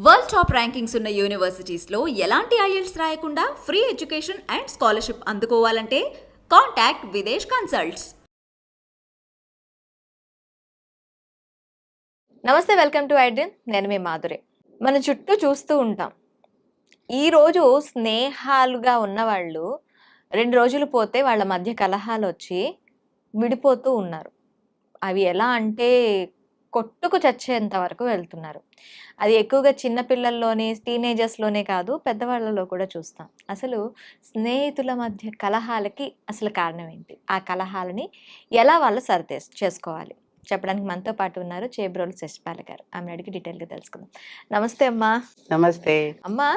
World top rankings ఉన్న యూనివర్సిటీస్లో ఎలాంటి IELTS రాయకుండా ఫ్రీ ఎడ్యుకేషన్ అండ్ స్కాలర్షిప్ అందుకోవాలంటే కాంటాక్ట్ విదేశ్ కన్సల్ట్స్. నమస్తే, వెల్కమ్ టు ఐడ్రీమ్. నేను మీ మాధురి. మన చుట్టూ చూస్తూ ఉంటాం, ఈరోజు స్నేహాలుగా ఉన్నవాళ్ళు 2 రోజులు పోతే వాళ్ళ మధ్య కలహాలు వచ్చి విడిపోతూ ఉన్నారు. అవి ఎలా అంటే కొట్టుకు చచ్చేంత వరకు వెళ్తున్నారు. అది ఎక్కువగా చిన్నపిల్లల్లోనే, టీనేజర్స్లోనే కాదు, పెద్దవాళ్ళలో కూడా చూస్తాం. అసలు స్నేహితుల మధ్య కలహాలకి అసలు కారణం ఏంటి? ఆ కలహాలని ఎలా వాళ్ళు చేసుకోవాలి చెప్పడానికి మనతో పాటు ఉన్నారు చేబ్రోలు శశిపాల గారు. ఆమె అడిగి డీటెయిల్గా తెలుసుకుందాం. నమస్తే అమ్మా. నమస్తే అమ్మా,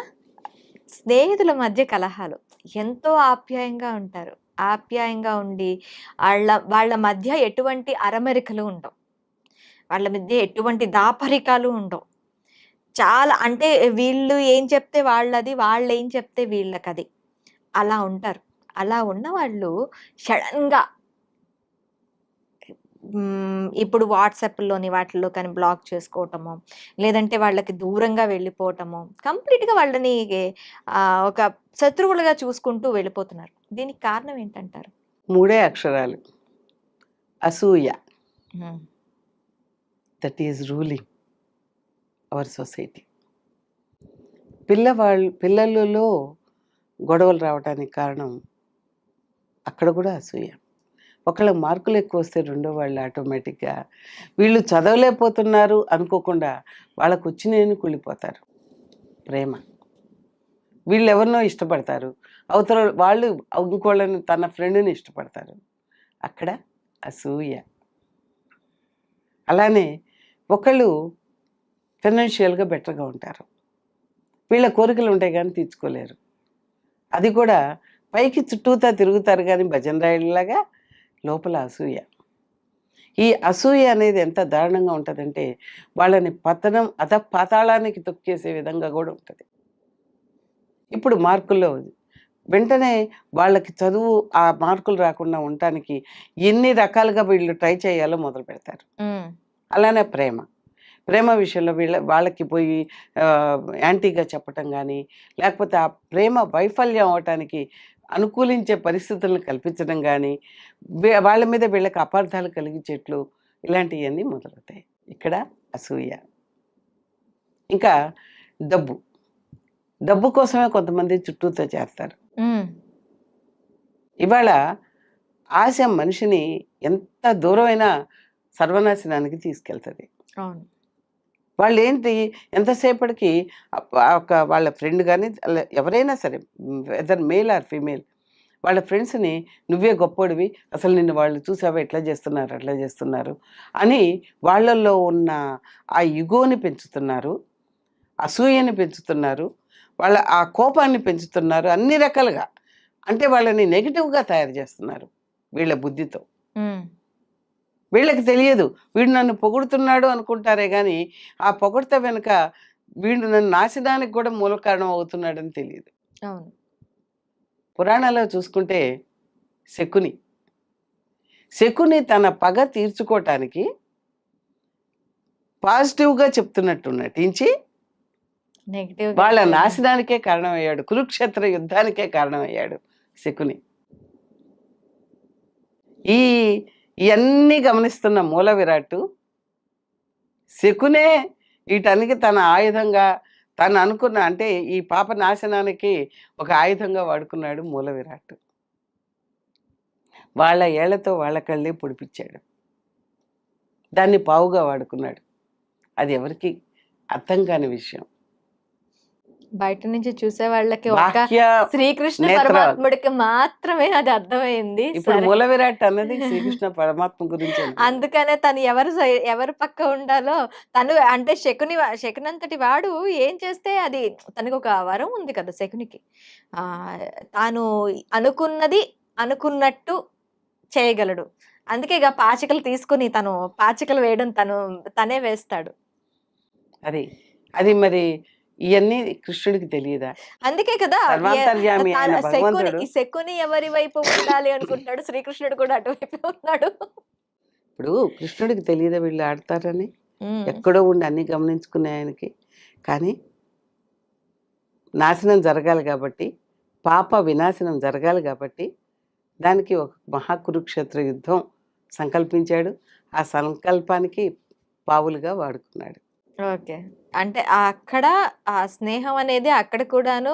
స్నేహితుల మధ్య కలహాలు ఎంతో ఆప్యాయంగా ఉంటారు. ఆప్యాయంగా ఉండి వాళ్ళ మధ్య ఎటువంటి అరమరికలు ఉండవు, వాళ్ళ మధ్య ఎటువంటి దాపరికాలు ఉండవు. చాలా అంటే వీళ్ళు ఏం చెప్తే వాళ్ళది, వాళ్ళు ఏం చెప్తే వీళ్ళకది, అలా ఉంటారు. అలా ఉన్న వాళ్ళు సడన్గా ఇప్పుడు వాట్సాప్లోని వాటిల్లో కానీ బ్లాక్ చేసుకోవటము, లేదంటే వాళ్ళకి దూరంగా వెళ్ళిపోవటము, కంప్లీట్గా వాళ్ళని ఒక శత్రువులుగా చూసుకుంటూ వెళ్ళిపోతున్నారు. దీనికి కారణం ఏంటంటారు? 3 అక్షరాలు: అసూయ. That is ruling our society. పిల్లలలో గొడవలు రావడానికి కారణం అక్కడ కూడా అసూయ. ఒకళ్ళ మార్కులు ఎక్కువ వస్తే రెండో వాళ్ళు ఆటోమేటిక్గా వీళ్ళు చదవలేకపోతున్నారు అనుకోకుండా వాళ్ళకు వచ్చినాయని కుళ్ళిపోతారు. ప్రేమ. వీళ్ళు ఎవరినో ఇష్టపడతారు, అవతల వాళ్ళు ఇంకోళ్ళని, తన ఫ్రెండ్ని ఇష్టపడతారు. అక్కడ అసూయ. అలానే ఒకళ్ళు ఫైనాన్షియల్గా బెటర్గా ఉంటారు, వీళ్ళ కోరికలు ఉంటాయి కానీ తీర్చుకోలేరు. అది కూడా పైకి చుట్టూతా తిరుగుతారు కానీ భజన రాయుడిలాగా, లోపల అసూయ. ఈ అసూయ అనేది ఎంత దారుణంగా ఉంటుందంటే వాళ్ళని పతనం పాతాళానికి తొక్కేసే విధంగా కూడా ఉంటుంది. ఇప్పుడు మార్కుల్లో వెంటనే వాళ్ళకి చదువు, ఆ మార్కులు రాకుండా ఉండటానికి ఎన్ని రకాలుగా వీళ్ళు ట్రై చేయాలో మొదలు పెడతారు. అలానే ప్రేమ విషయంలో వాళ్ళకి పోయి యాంటీగా చెప్పటం కానీ, లేకపోతే ఆ ప్రేమ వైఫల్యం అవటానికి అనుకూలించే పరిస్థితులను కల్పించడం కానీ, వాళ్ళ మీద వీళ్ళకి అపార్థాలు కలిగించేట్లు ఇలాంటివన్నీ మొదలవుతాయి. ఇక్కడ అసూయ. ఇంకా డబ్బు కోసమే కొంతమంది చుట్టూతో చేస్తారు. ఇవాళ ఆశ మనిషిని ఎంత దూరమైన సర్వనాశనానికి తీసుకెళ్తుంది. వాళ్ళు ఏంటి, ఎంతసేపటికి వాళ్ళ ఫ్రెండ్ కానీ ఎవరైనా సరే, వెదర్ మేల్ ఆర్ ఫీమేల్, వాళ్ళ ఫ్రెండ్స్ని నువ్వే గొప్పోడివి, అసలు నిన్ను వాళ్ళు చూసావా ఎట్లా చేస్తున్నారు అట్లా చేస్తున్నారు అని వాళ్ళల్లో ఉన్న ఆ యుగోని పెంచుతున్నారు, అసూయని పెంచుతున్నారు, వాళ్ళ ఆ కోపాన్ని పెంచుతున్నారు. అన్ని రకాలుగా అంటే వాళ్ళని నెగిటివ్గా తయారు చేస్తున్నారు వీళ్ళ బుద్ధితో. వీళ్ళకి తెలియదు, వీడు నన్ను పొగుడుతున్నాడు అనుకుంటారే కానీ ఆ పొగడ్త వెనుక వీడు నన్ను నాశనానికి కూడా మూల కారణం అవుతున్నాడని తెలియదు. పురాణాల్లో చూసుకుంటే శకుని తన పగ తీర్చుకోవటానికి పాజిటివ్గా చెప్తున్నట్టు నటించి వాళ్ళ నాశనానికే కారణమయ్యాడు, కురుక్షేత్ర యుద్ధానికే కారణమయ్యాడు శకుని. ఇవన్నీ గమనిస్తున్న మూల విరాట్ శకునే వీటనికి తన ఆయుధంగా, తను అనుకున్న అంటే ఈ పాప నాశనానికి ఒక ఆయుధంగా వాడుకున్నాడు మూల విరాట్. వాళ్ళ ఏళ్లతో వాళ్ళ కళ్ళే పొడిపించాడు, దాన్ని పావుగా వాడుకున్నాడు. అది ఎవరికి అర్థం కాని విషయం. బయట నుంచి చూసే వాళ్ళకి ఒక శ్రీకృష్ణ పరమాత్ముడికి మాత్రమే అది అర్థమైంది. ఇప్పుడు మూల విరాట్ అన్నది శ్రీకృష్ణ పరమాత్మ గురించి. అందుకనే తను ఎవరు పక్క ఉండాలో, తను అంటే శకునంతటి వాడు ఏం చేస్తే అది తనకు ఒక వరం ఉంది కదా శకునికి. తాను అనుకున్నది అనుకున్నట్టు చేయగలడు. అందుకే ఇక పాచికలు తీసుకుని తను పాచికలు వేయడం తనే వేస్తాడు. అది మరి ఇవన్నీ కృష్ణుడికి తెలియదా? అందుకే కదా శకుని ఎవరి వైపు ఉండాలి అనుకుంటాడు, శ్రీకృష్ణుడు కూడా అటువైపు ఉన్నాడు. ఇప్పుడు కృష్ణుడికి తెలియదా వీళ్ళు ఆడతారని? ఎక్కడో ఉండి అన్ని గమనించుకునే ఆయనకి. కానీ నాశనం జరగాలి కాబట్టి, పాప వినాశనం జరగాలి కాబట్టి, దానికి ఒక మహాకురుక్షేత్ర యుద్ధం సంకల్పించాడు. ఆ సంకల్పానికి పావులుగా వాడుకున్నాడు. ఓకే. అంటే అక్కడ ఆ స్నేహం అనేది అక్కడ కూడాను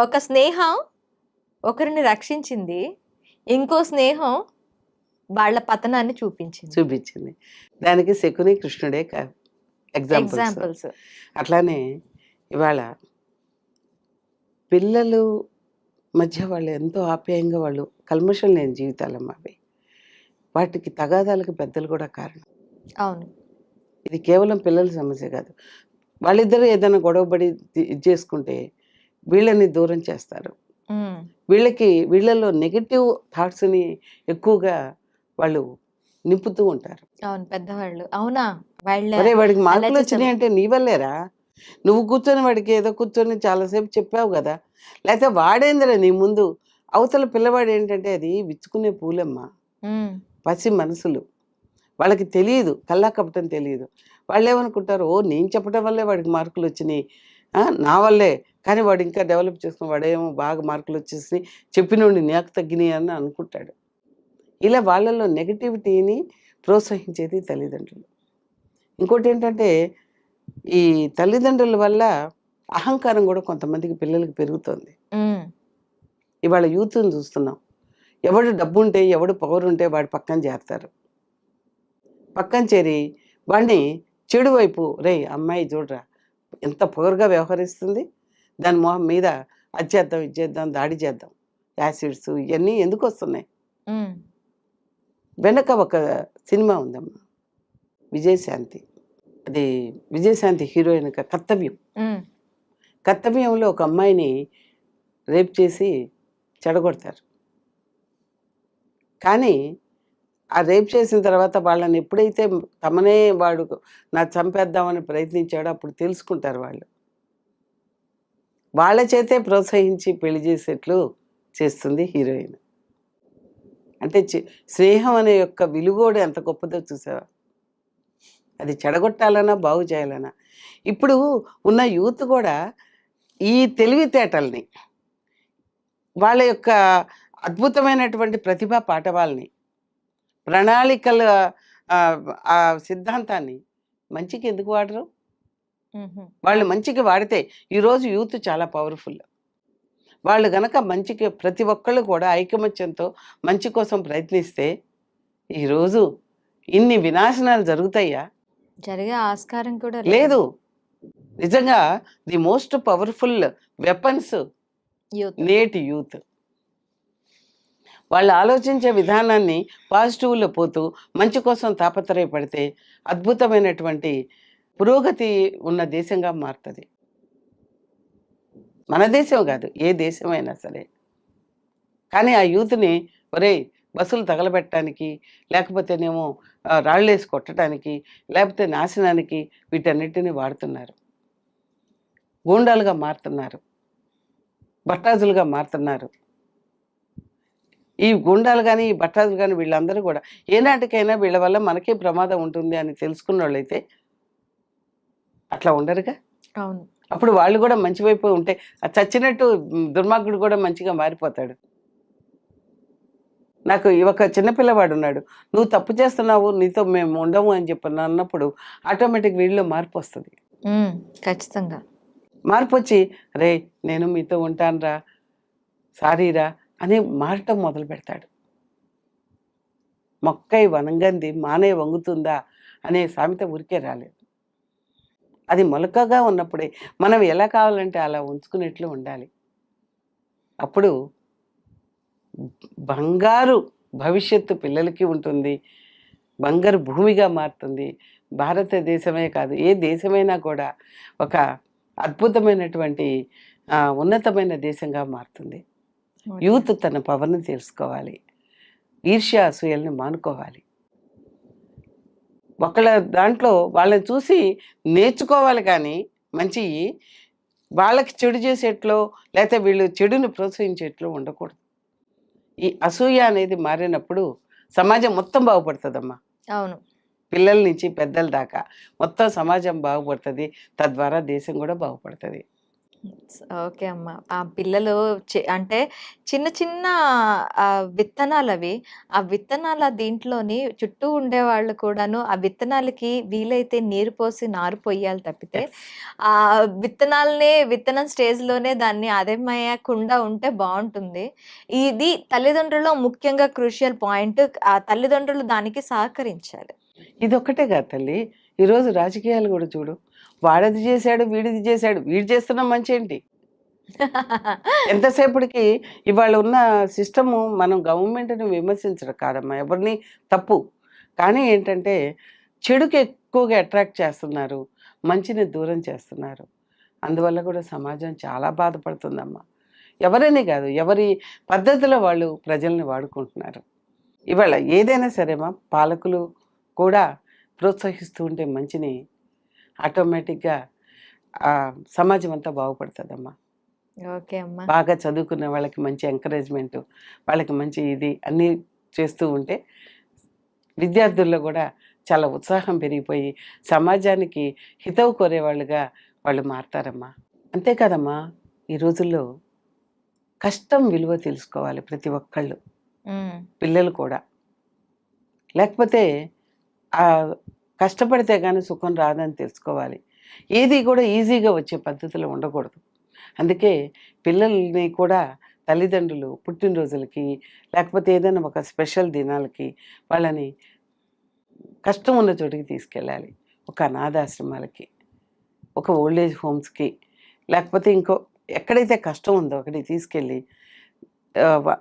ఒక స్నేహం ఒకరిని రక్షించింది. ఇంకో స్నేహం వాళ్ళ పతనాన్ని చూపించింది. చూపించింది. దానికి శకుని, కృష్ణుడే ఎగ్జాంపుల్స్. ఎగ్జాంపుల్స్. అట్లానే ఇవాళ పిల్లలు మధ్య వాళ్ళు ఎంతో ఆప్యాయంగా వాళ్ళు కల్మషం లేని జీవితాలమ్మా అవి. వాటికి తగాదాలకు పెద్దలు కూడా కారణం. అవును. ఇది కేవలం పిల్లల సమస్య కాదు. వాళ్ళిద్దరూ ఏదైనా గొడవపడి ఇది చేసుకుంటే వీళ్ళని దూరం చేస్తారు. హ్మ్. వీళ్ళలో నెగటివ్ థాట్స్ని ఎక్కువగా వాళ్ళు నింపుతూ ఉంటారు. అవును. పెద్దవాళ్ళు. అవునా? వాళ్ళ అరే వాడికి అలా మార్కులు చేసాం. వచ్చినాయి అంటే నీ వల్లేరా, నువ్వు కూర్చొని వాడికి ఏదో కూర్చొని చాలాసేపు చెప్పావు కదా, లేకపోతే వాడేందిరా నీ ముందు. అవతల పిల్లవాడు ఏంటంటే అది విచ్చుకునే పూలమ్మ, హ్మ్. పసి మనసులు. వాళ్ళకి తెలియదు, కల్లా కపటం తెలియదు. వాళ్ళు ఏమనుకుంటారు, ఓ నేను చెప్పడం వల్లే వాడికి మార్కులు వచ్చినాయి, నా వల్లే, కానీ వాడు ఇంకా డెవలప్ చేసుకుని వాడేమో బాగా మార్కులు వచ్చేసి చెప్పినోడి నాకు తగ్గినాయి అని అనుకుంటాడు. ఇలా వాళ్ళలో నెగటివిటీని ప్రోత్సహించేది తల్లిదండ్రులు. ఇంకోటి ఏంటంటే ఈ తల్లిదండ్రుల వల్ల అహంకారం కూడా కొంతమందికి పిల్లలకి పెరుగుతుంది. హ్మ్. ఇవాళ యూత్ని చూస్తున్నాం. ఎవడు డబ్బు ఉంటే ఎవడు పవర్ ఉంటే వాడు పక్కన చేరతారు. పక్కన చేరి వాడిని చెడు వైపు, రే అమ్మాయి చూడరా ఎంత పొగరుగా వ్యవహరిస్తుంది, దాని మొహం మీద అది చేద్దాం ఇది చేద్దాం దాడి చేద్దాం, యాసిడ్స్ ఇవన్నీ ఎందుకు వస్తున్నాయి. హ్మ్. వెనక ఒక సినిమా ఉందమ్మా, విజయశాంతి. అది విజయశాంతి హీరోయిన్ కర్తవ్యం. హ్మ్. కర్తవ్యంలో ఒక అమ్మాయిని రేప్ చేసి చెడగొడతారు. కానీ ఆ రేప్ చేసిన తర్వాత వాళ్ళని ఎప్పుడైతే తమనే వాడు నా చంపేద్దామని ప్రయత్నించాడో అప్పుడు తెలుసుకుంటారు వాళ్ళు. వాళ్ళ చేతే ప్రోత్సహించి పెళ్లి చేసేట్లు చేస్తుంది హీరోయిన్. అంటే స్నేహం అనే యొక్క విలువ కూడా ఎంత గొప్పదో చూసావా. అది చెడగొట్టాలన్నా బాగు చేయాలన్నా. ఇప్పుడు ఉన్న యూత్ కూడా ఈ తెలివితేటల్ని, వాళ్ళ యొక్క అద్భుతమైనటువంటి ప్రతిభా పాఠవాల్ని, ప్రణాళికల ఆ సిద్ధాంతాన్ని మంచికి ఎందుకు వాడరు. హుహు. వాళ్ళు మంచికి వాడితే ఈరోజు యూత్ చాలా పవర్ఫుల్. వాళ్ళు గనక మంచికి ప్రతి ఒక్కళ్ళు కూడా ఐకమత్యంతో మంచి కోసం ప్రయత్నిస్తే ఈరోజు ఇన్ని వినాశనాలు జరుగుతాయా? జరిగే ఆస్కారం కూడా లేదు. నిజంగా the most powerful weapons youth. నేటి యూత్. వాళ్ళు ఆలోచించే విధానాన్ని పాజిటివ్లో పోతూ మంచి కోసం తాపత్రయపడితే అద్భుతమైనటువంటి పురోగతి ఉన్న దేశంగా మారుతుంది. మన దేశం కాదు, ఏ దేశమైనా సరే. కానీ ఆ యూత్ని ఒరేయ్ బస్సులు తగలబెట్టడానికి, లేకపోతేనేమో రాళ్ళేసి కొట్టడానికి, లేకపోతే నాశనానికి వీటన్నిటిని వాడుతున్నారు. గూండాలుగా మారుతున్నారు, బట్టాజులుగా మారుతున్నారు. ఈ గుండాలు కానీ ఈ బట్టాజులు కానీ వీళ్ళందరూ కూడా ఏనాటికైనా వీళ్ళ వల్ల మనకే ప్రమాదం ఉంటుంది అని తెలుసుకున్న వాళ్ళైతే అట్లా ఉండరుగా. అవును. అప్పుడు వాళ్ళు కూడా మంచి వైపు ఉంటే చచ్చినట్టు దుర్మార్గుడు కూడా మంచిగా మారిపోతాడు. నాకు ఒక చిన్నపిల్లవాడు ఉన్నాడు, నువ్వు తప్పు చేస్తున్నావు నీతో మేము ఉండము అని చెప్పి అన్నప్పుడు ఆటోమేటిక్ వీళ్ళలో మార్పు వస్తుంది. హ్మ్. ఖచ్చితంగా. మార్పు వచ్చి రే నేను మీతో ఉంటానురా, సారీరా అని మారటం మొదలు పెడతాడు. మొక్కై వనంగంది మానే వంగుతుందా అనే సామెత ఊరికే రాలేదు. అది మొలకగా ఉన్నప్పుడే మనం ఎలా కావాలంటే అలా ఉంచుకునేట్లు ఉండాలి. అప్పుడు బంగారు భవిష్యత్తు పిల్లలకి ఉంటుంది, బంగారు భూమిగా మారుతుంది. భారతదేశమే కాదు ఏ దేశమైనా కూడా ఒక అద్భుతమైనటువంటి ఉన్నతమైన దేశంగా మారుతుంది. యూత్ తన పవర్ని తెలుసుకోవాలి, ఈర్ష్య అసూయల్ని మానుకోవాలి. ఒకళ్ళ దాంట్లో వాళ్ళని చూసి నేర్చుకోవాలి, కానీ మంచి వాళ్ళకి చెడు చేసేట్లో లేకపోతే వీళ్ళు చెడుని ప్రోత్సహించేట్లో ఉండకూడదు. ఈ అసూయ అనేది మారినప్పుడు సమాజం మొత్తం బాగుపడుతుందమ్మా. అవును. పిల్లల నుంచి పెద్దల దాకా మొత్తం సమాజం బాగుపడుతుంది, తద్వారా దేశం కూడా బాగుపడుతుంది. ఓకే అమ్మ. ఆ పిల్లలు అంటే చిన్న చిన్న విత్తనాలవి. ఆ విత్తనాల దీంట్లోని చుట్టూ ఉండేవాళ్ళు కూడాను ఆ విత్తనాలకి వీలైతే నీరు పోసి నారు పొయ్యాలి తప్పితే, యెస్. విత్తనం స్టేజ్‌లోనే దాన్ని అదేమయ్యకుండా ఉంటే బావుంటుంది. ఇది తల్లిదండ్రుల్లో ముఖ్యంగా క్రూషియల్ పాయింట్. ఆ తల్లిదండ్రులు దానికి సహకరించాలి. ఇదొక్కటే కాదు తల్లి. ఈరోజు రాజకీయాలు కూడా చూడు. వాడది చేశాడు, వీడిది చేశాడు. వీడు చేస్తున్న మంచేంటి? ఎంతసేపటికి ఇవాళ ఉన్న సిస్టము మనం గవర్నమెంట్‌ని విమర్శించడం కాదమ్మా. ఎవరిని తప్పు. కానీ ఏంటంటే చెడుకి ఎక్కువగా అట్రాక్ట్ చేస్తున్నారు. మంచిని దూరం చేస్తున్నారు. అందువల్ల కూడా సమాజం చాలా బాధపడుతుందమ్మా. ఎవరని కాదు. ఎవరి పద్ధతిలో వాళ్ళు ప్రజల్ని వాడుకుంటున్నారు. ఇవాళ ఏదైనా సరేమా పాలకులు కూడా ప్రోత్సహిస్తూ ఉంటే మంచిని ఆటోమేటిక్‌గా సమాజం అంతా బాగుపడుతుందమ్మా. ఓకే అమ్మ. బాగా చదువుకున్న వాళ్ళకి మంచి ఎంకరేజ్మెంట్, వాళ్ళకి మంచి ఇది అన్నీ చేస్తూ ఉంటే విద్యార్థుల్లో కూడా చాలా ఉత్సాహం పెరిగిపోయి సమాజానికి హితవు కోరేవాళ్ళుగా వాళ్ళు మారతారమ్మా. అంతే కదమ్మా, ఈ రోజుల్లో కష్టం విలువ తెలుసుకోవాలి ప్రతి ఒక్కళ్ళు, హ్మ్. పిల్లలు కూడా. లేకపోతే ఆ కష్టపడితే కానీ సుఖం రాదని తెలుసుకోవాలి. ఏది కూడా ఈజీగా వచ్చే పద్ధతిలో ఉండకూడదు. అందుకే పిల్లల్ని కూడా తల్లిదండ్రులు పుట్టినరోజులకి లేకపోతే ఏదైనా ఒక స్పెషల్ దినాలకి వాళ్ళని కష్టం ఉన్న చోటికి తీసుకెళ్ళాలి. ఒక అనాథాశ్రమాలకి, ఒక ఓల్డ్ ఏజ్ హోమ్స్‌కి, లేకపోతే ఇంకో ఎక్కడైతే కష్టం ఉందో అక్కడికి తీసుకెళ్ళి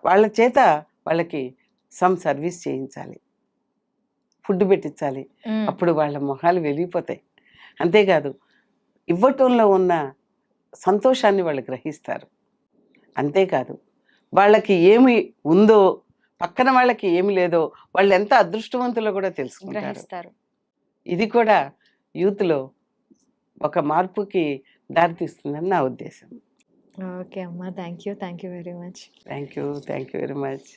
వాళ్ళ చేత వాళ్ళకి సమ్ సర్వీస్ చేయించాలి. ఫుడ్ పెట్టించాలి. హ్మ్. అప్పుడు వాళ్ళ మొహాలు వెలిగిపోతాయి. అంతేకాదు ఇవ్వటంలో ఉన్న సంతోషాన్ని వాళ్ళు గ్రహిస్తారు. అంతేకాదు వాళ్ళకి ఏమి ఉందో పక్కన వాళ్ళకి ఏమి లేదో వాళ్ళు ఎంత అదృష్టవంతులో కూడా తెలుసుకుంటారు. గ్రహిస్తారు. ఇది కూడా యూత్‌లో ఒక మార్పుకి దారితీస్తుందని నా ఉద్దేశం. ఓకే అమ్మ. Thank you. Thank you very much. Thank you very much.